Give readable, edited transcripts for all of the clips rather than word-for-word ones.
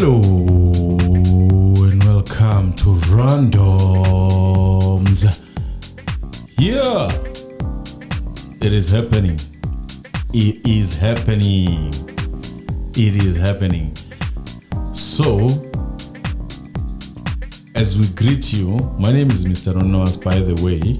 Hello and welcome to Randoms. Yeah, it is happening. It is happening. It is happening. So, as we greet you, my name is Mr. Ronas, by the way,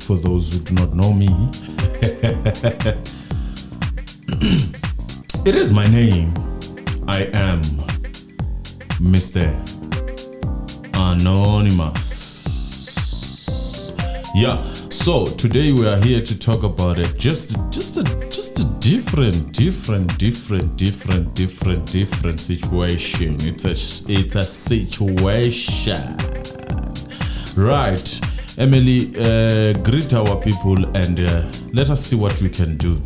for those who do not know me. It is my name. I am Mr. Anonymous. Yeah, so today we are here to talk about it. Just a different situation. It's a situation. Right. Emily, greet our people and let us see what we can do.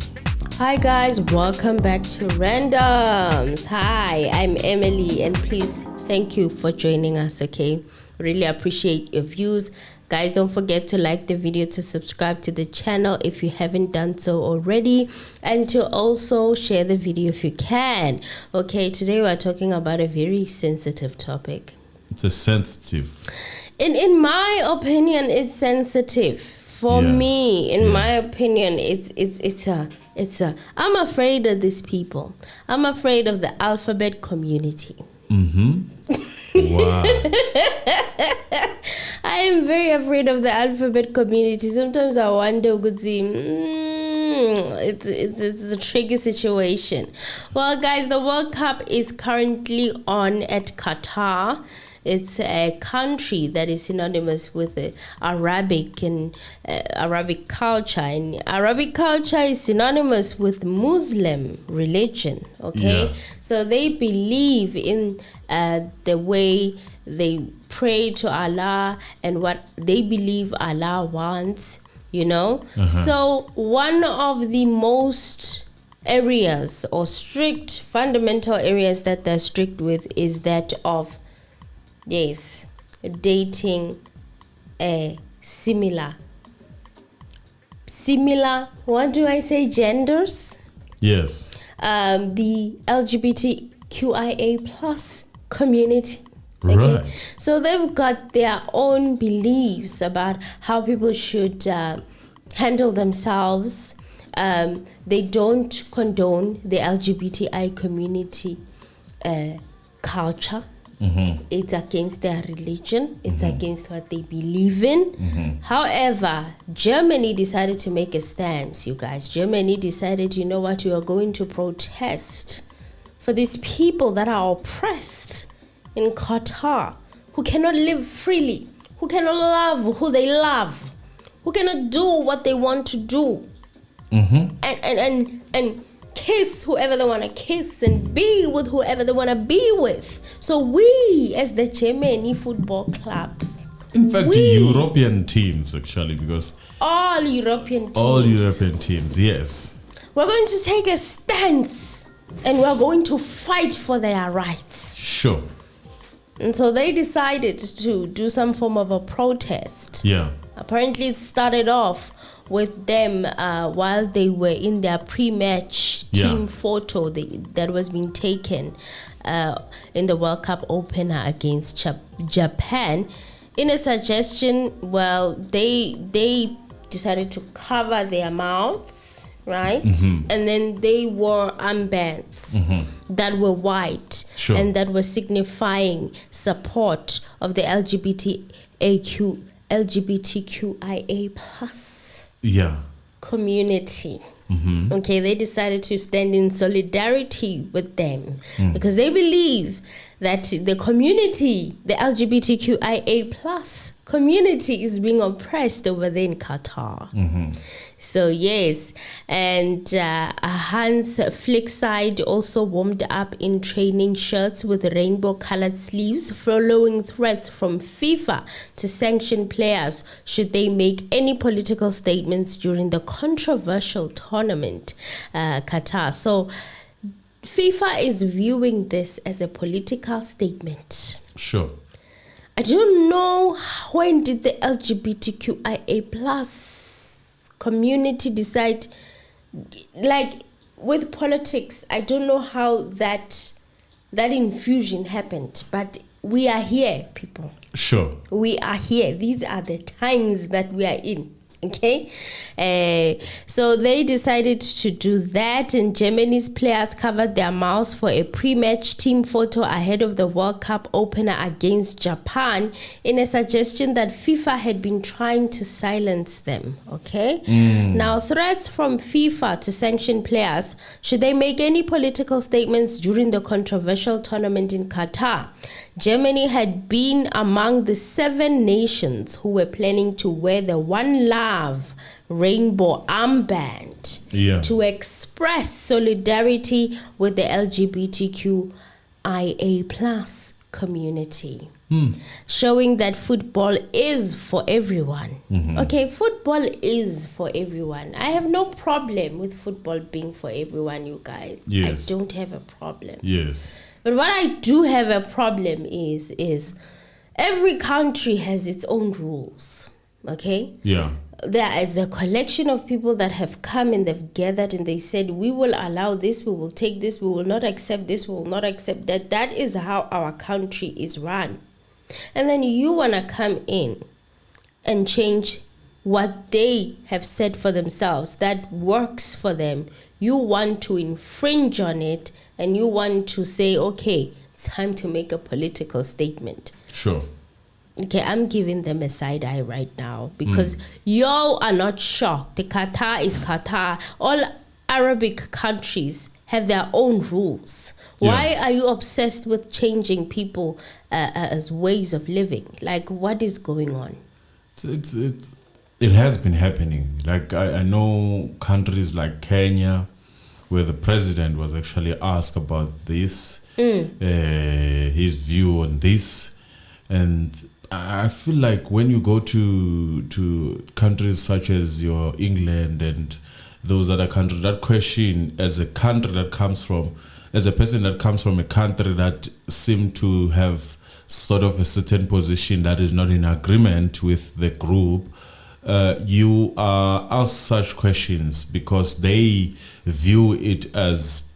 Hi guys, welcome back to Randoms. Hi, I'm Emily and please thank you for joining us, okay? Really appreciate your views. Guys, don't forget to like the video, to subscribe to the channel if you haven't done so already, and to also share the video if you can. Okay, today we're talking about a very sensitive topic. It's a sensitive. In my opinion, it's sensitive. For me, in my opinion, I'm afraid of these people. I'm afraid of the alphabet community. Wow. I am very afraid of the alphabet community. Sometimes I wonder, it's a tricky situation. Well, guys, the World Cup is currently on at QATAR. It's a country that is synonymous with Arabic and Arabic culture, and Arabic culture is synonymous with Muslim religion. Okay, so they believe in the way they pray to Allah and what they believe Allah wants. You know, so one of the most areas or strict fundamental areas that they're strict with is that of dating a similar, what do I say, genders? Yes. The LGBTQIA plus community. Okay? Right. So they've got their own beliefs about how people should handle themselves. They don't condone the LGBTI community culture. It's against their religion. It's against what they believe in. However, Germany decided to make a stance, you guys. Germany decided, you know what, we are going to protest for these people that are oppressed in Qatar, who cannot live freely, who cannot love who they love, who cannot do what they want to do, and kiss whoever they want to kiss and be with whoever they want to be with. So we, as the Germany Football Club, in fact, European teams actually, because all European teams, yes, we're going to take a stance and we're going to fight for their rights. Sure. And so they decided to do some form of a protest. Yeah. Apparently it started off with them while they were in their pre-match team photo that was being taken in the World Cup opener against Japan. In a suggestion, well, they decided to cover their mouths, right? And then they wore armbands that were white and that were signifying support of the LGBTQIA plus community. Okay, they decided to stand in solidarity with them because they believe that the community, the LGBTQIA plus community, is being oppressed over there in Qatar. So yes, and Hans Flickside also warmed up in training shirts with rainbow-colored sleeves, following threats from FIFA to sanction players should they make any political statements during the controversial tournament, Qatar. So FIFA is viewing this as a political statement. Sure. I don't know, when did the LGBTQIA plus community decide, like with politics, I don't know how that that infusion happened. But we are here, people. Sure. We are here. These are the times that we are in. Okay, so they decided to do that, and Germany's players covered their mouths for a pre-match team photo ahead of the World Cup opener against Japan in a suggestion that FIFA had been trying to silence them. Okay, now threats from FIFA to sanction players should they make any political statements during the controversial tournament in Qatar. Germany had been among the 7 nations who were planning to wear the One Love rainbow armband to express solidarity with the LGBTQIA plus community, showing that football is for everyone. Okay, football is for everyone. I have no problem with football being for everyone, you guys. Yes. I don't have a problem. Yes. But what I do have a problem is every country has its own rules, okay? Yeah. There is a collection of people that have come and they've gathered and they said, we will allow this, we will take this, we will not accept this, we will not accept that. That is how our country is run. And then you want to come in and change what they have said for themselves that works for them. You want to infringe on it, and you want to say, okay, it's time to make a political statement. Sure. Okay, I'm giving them a side eye right now because y'all are not shocked. The Qatar is Qatar. All Arabic countries have their own rules. Why are you obsessed with changing people as ways of living? Like, what is going on? It has been happening. Like, I know countries like Kenya, where the president was actually asked about this, his view on this. And I feel like when you go to countries such as your England and those other countries, that question, as a country that comes from, as a person that comes from a country that seem to have sort of a certain position that is not in agreement with the group, you are asked such questions because they view it as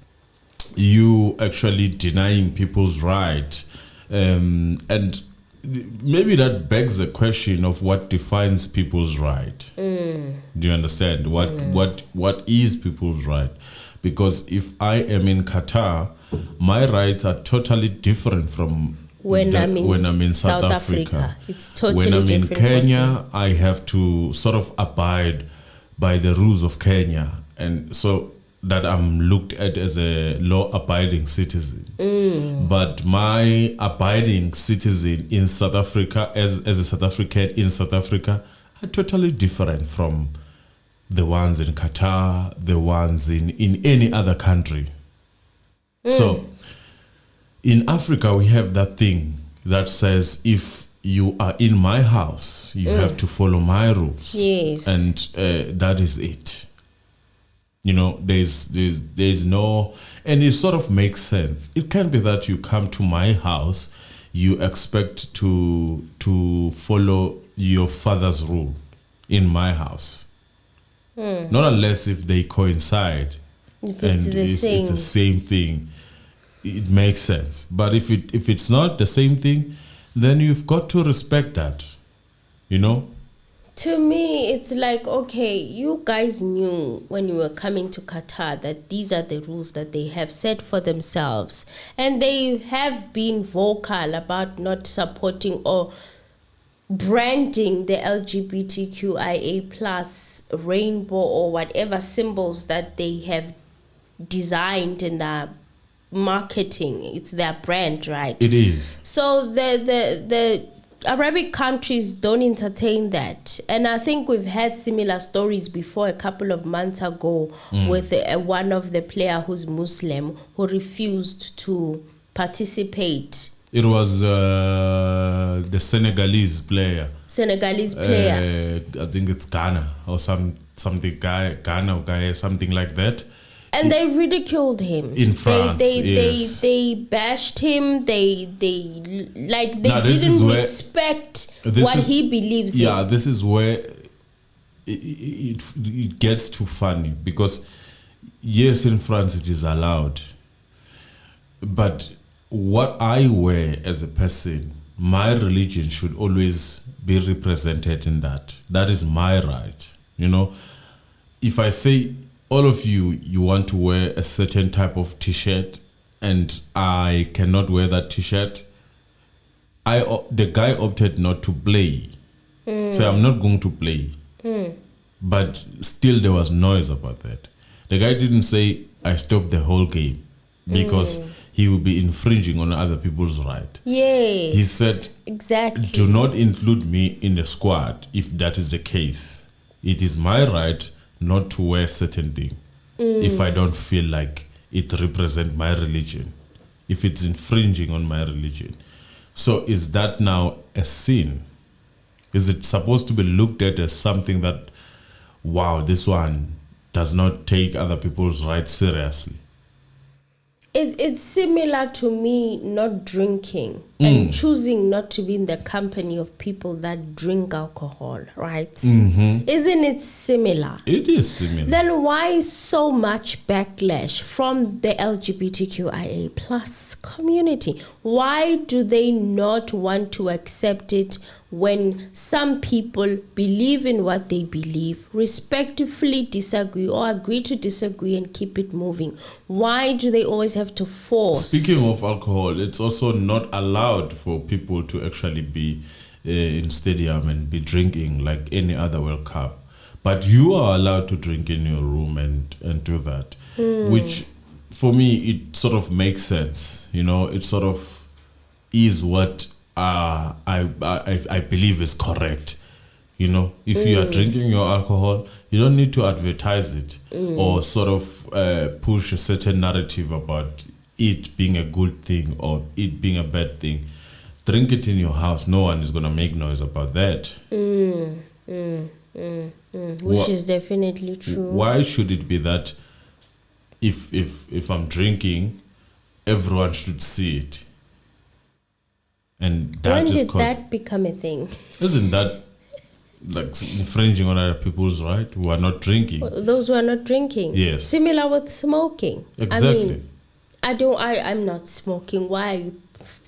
you actually denying people's right, and maybe that begs the question of what defines people's right. Do you understand what is people's right? Because if I am in Qatar, my rights are totally different from when I'm in South Africa. It's totally when I'm different. in Kenya, I have to sort of abide by the rules of Kenya, and so that I'm looked at as a law-abiding citizen. But my abiding citizen in South Africa, as a South African in South Africa, are totally different from the ones in Qatar, the ones in any other country. So in Africa, we have that thing that says if you are in my house, you have to follow my rules. Yes. And that is it. You know, there's no, and it sort of makes sense. It can't be that you come to my house, you expect to follow your father's rule in my house. Not unless if they coincide. If it's and the same. It's the same thing. It makes sense. But if it's not the same thing, then you've got to respect that. You know? To me, it's like, okay, you guys knew when you were coming to Qatar that these are the rules that they have set for themselves. And they have been vocal about not supporting or branding the LGBTQIA plus rainbow or whatever symbols that they have designed and are marketing. It's their brand, right? It is. So the Arabic countries don't entertain that. And I think we've had similar stories before a couple of months ago with one of the player who's Muslim who refused to participate. It was the Senegalese player. I think it's Ghana or something like that. And they ridiculed him in France. They bashed him. They didn't respect what he believes in. Yeah, this is where it gets too funny because yes, in France it is allowed, but what I wear as a person, my religion should always be represented in that. That is my right. You know, if I say all of you want to wear a certain type of t-shirt and I cannot wear that t-shirt, the guy opted not to play. So I'm not going to play. But still there was noise about that. The guy didn't say I stopped the whole game because he will be infringing on other people's right. Yes. He said, exactly. Do not include me in the squad if that is the case. It is my right not to wear certain thing if I don't feel like it represents my religion, if it's infringing on my religion. So is that now a sin? Is it supposed to be looked at as something that, wow, this one does not take other people's rights seriously? It's similar to me not drinking and choosing not to be in the company of people that drink alcohol, right? Isn't it similar? It is similar. Then why so much backlash from the LGBTQIA plus community? Why do they not want to accept it when some people believe in what they believe, respectfully disagree or agree to disagree and keep it moving? Why do they always have to force? Speaking of alcohol, it's also not allowed for people to actually be in stadium and be drinking like any other World Cup. But you are allowed to drink in your room and do that, which for me, it sort of makes sense. You know, it sort of is what I believe is correct. You know, if you are drinking your alcohol, you don't need to advertise it or sort of push a certain narrative about it being a good thing or it being a bad thing. Drink it in your house. No one is going to make noise about that. Which is definitely true. Why should it be that if I'm drinking, everyone should see it? And that when is did that become a thing? Isn't that like infringing on other people's right who are not drinking? Those who are not drinking. Yes. Similar with smoking. Exactly. I mean, I'm not smoking. Why are you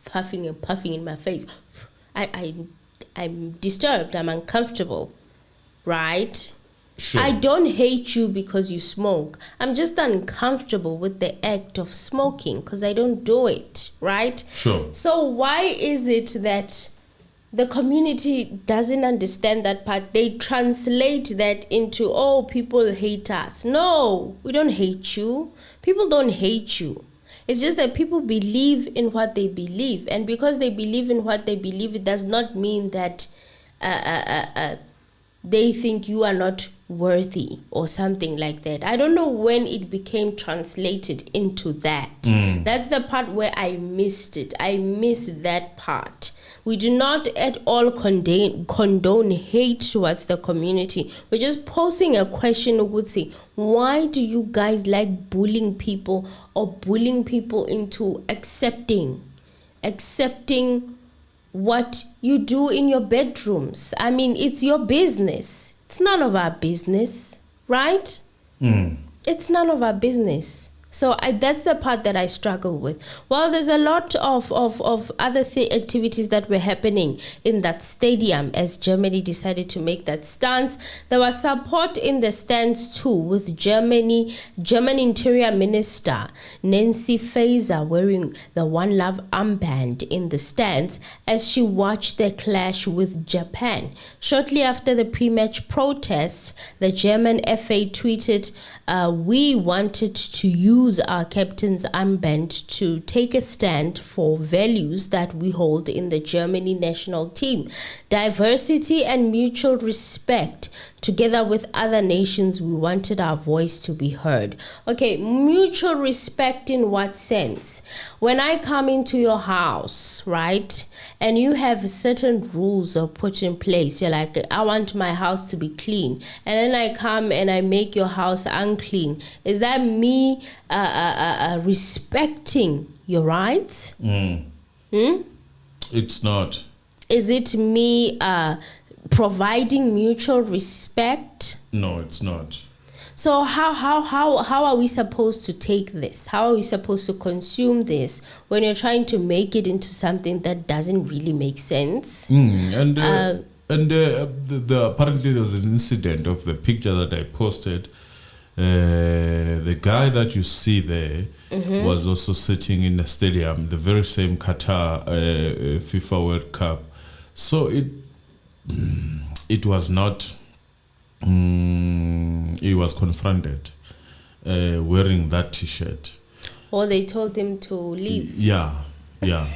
puffing and puffing in my face? I'm disturbed. I'm uncomfortable. Right? Sure. I don't hate you because you smoke. I'm just uncomfortable with the act of smoking because I don't do it, right? Sure. So why is it that the community doesn't understand that part? They translate that into, oh, people hate us. No, we don't hate you. People don't hate you. It's just that people believe in what they believe. And because they believe in what they believe, it does not mean that they think you are not worthy or something like that. I don't know when it became translated into that. That's the part where I missed it. I miss that part. We do not at all condone hate towards the community. We're just posing a question who would say, why do you guys like bullying people or bullying people into accepting what you do in your bedrooms? I mean, it's your business. It's none of our business, right? It's none of our business. So that's the part that I struggle with. Well, there's a lot of other activities that were happening in that stadium as Germany decided to make that stance. There was support in the stands too, with German Interior Minister Nancy Faeser wearing the One Love armband in the stands as she watched the clash with Japan. Shortly after the pre-match protests, the German FA tweeted, we wanted to use our captain's armband to take a stand for values that we hold in the Germany national team. Diversity and mutual respect. Together with other nations, we wanted our voice to be heard. Okay, mutual respect in what sense? When I come into your house, right, and you have certain rules are put in place, you're like, I want my house to be clean, and then I come and I make your house unclean. Is that me respecting your rights? It's not. Is it me providing mutual respect? No, it's not. So how are we supposed to take this? How are we supposed to consume this when you're trying to make it into something that doesn't really make sense? Apparently there was an incident of the picture that I posted. The guy that you see there was also sitting in the stadium, the very same Qatar FIFA World Cup. So it was not. He was confronted wearing that T-shirt. Or they told him to leave. Yeah. And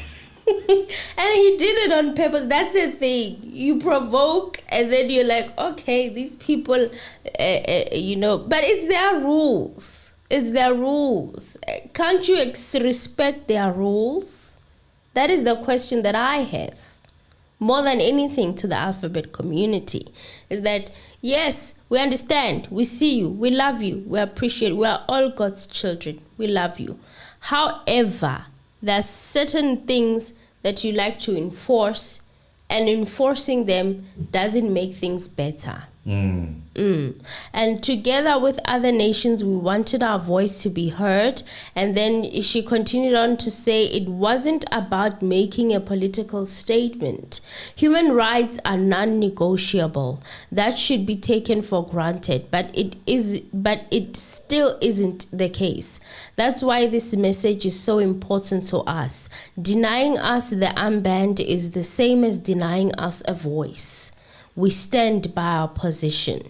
he did it on purpose. That's the thing. You provoke, and then you're like, okay, these people, but it's their rules. It's their rules. Can't you respect their rules? That is the question that I have. More than anything to the alphabet community, is that, yes, we understand, we see you, we love you, we appreciate, we are all God's children, we love you. However, there are certain things that you like to enforce, and enforcing them doesn't make things better. And together with other nations, we wanted our voice to be heard. And then she continued on to say it wasn't about making a political statement. Human rights are non-negotiable. That should be taken for granted, but it still isn't the case. That's why this message is so important to us. Denying us the armband is the same as denying us a voice. We stand by our position.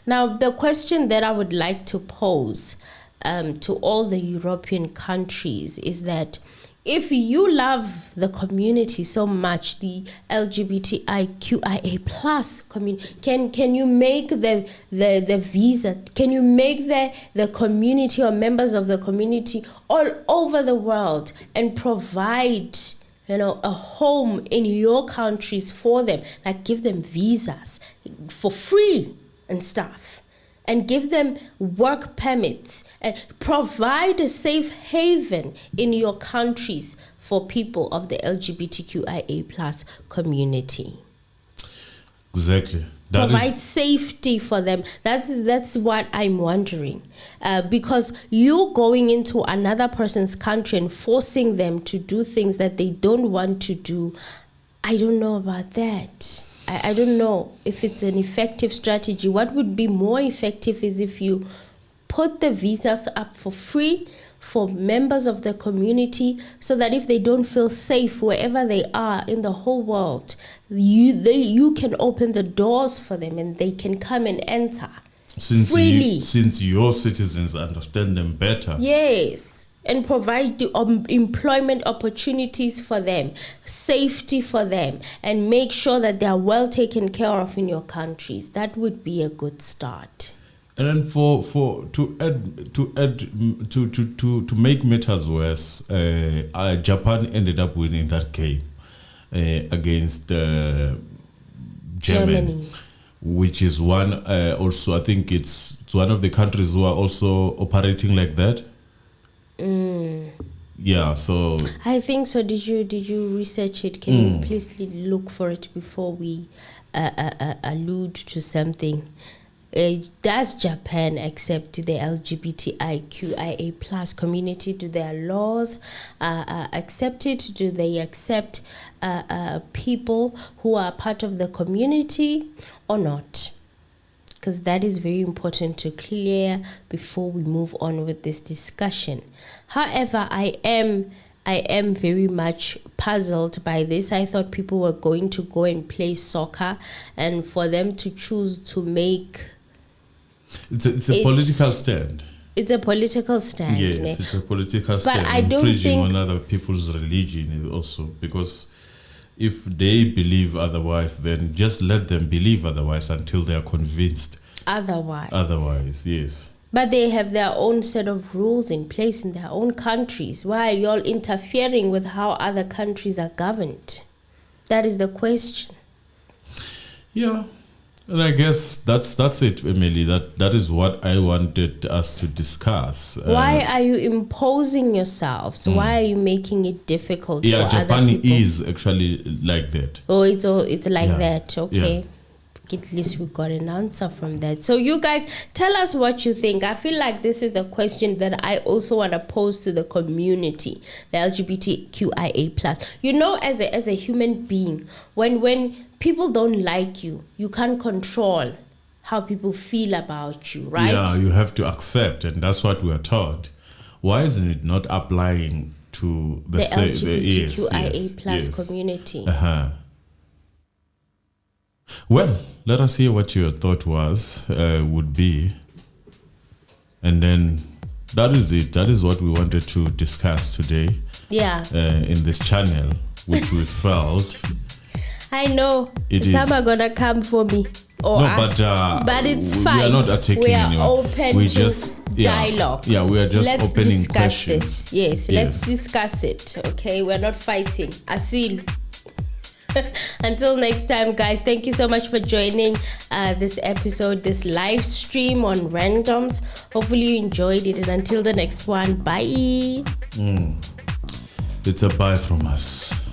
Now, the question that I would like to pose to all the European countries is that if you love the community so much, the LGBTIQIA plus community, can you make the visa? Can you make the community or members of the community all over the world and provide a home in your countries for them, like give them visas for free and stuff, and give them work permits and provide a safe haven in your countries for people of the LGBTQIA plus community. Exactly. Provide safety for them. That's what I'm wondering. Because you going into another person's country and forcing them to do things that they don't want to do, I don't know about that. I don't know if it's an effective strategy. What would be more effective is if you put the visas up for free for members of the community, so that if they don't feel safe wherever they are in the whole world, you can open the doors for them and they can come and enter freely. Since your citizens understand them better. Yes, and provide the employment opportunities for them, safety for them, and make sure that they are well taken care of in your countries. That would be a good start. And then to make matters worse, Japan ended up winning that game against Germany, which is one also, I think it's one of the countries who are also operating like that. Yeah, so I think so. Did you research it? Can you please look for it before we allude to something? Does Japan accept the LGBTIQIA plus community? Do their laws accept it? Do they accept people who are part of the community or not? Because that is very important to clear before we move on with this discussion. However, I am very much puzzled by this. I thought people were going to go and play soccer, and for them to choose to make... It's a political stand. It's a political stand. Yes, it's a political stand. But I don't infringing think on other people's religion also, because if they believe otherwise, then just let them believe otherwise until they are convinced. Otherwise, yes. But they have their own set of rules in place in their own countries. Why are you all interfering with how other countries are governed? That is the question. Yeah. And I guess that's it, Emily. That is what I wanted us to discuss. Why are you imposing yourselves? Why are you making it difficult for Japan other people? is actually like that. Oh, it's like that. Okay. Yeah. At least we got an answer from that. So you guys, tell us what you think. I feel like this is a question that I also want to pose to the community, the LGBTQIA+. You know, as a human being, when people don't like you, you can't control how people feel about you, right? Yeah, you have to accept, and that's what we are taught. Why isn't it not applying to the LGBTQIA+ community? Well, let us hear what your thought would be. And then that is it. That is what we wanted to discuss today. Yeah. In this channel, which we felt. I know. Some are going to come for me or us. But it's fine. We are not attacking anyone. We are open to dialogue. Yeah, we are just opening questions. This. Yes, let's discuss it. Okay, we're not fighting. Asil. Until next time, guys, thank you so much for joining this episode, this live stream on Randoms. Hopefully you enjoyed it, and until the next one, bye. It's a bye from us.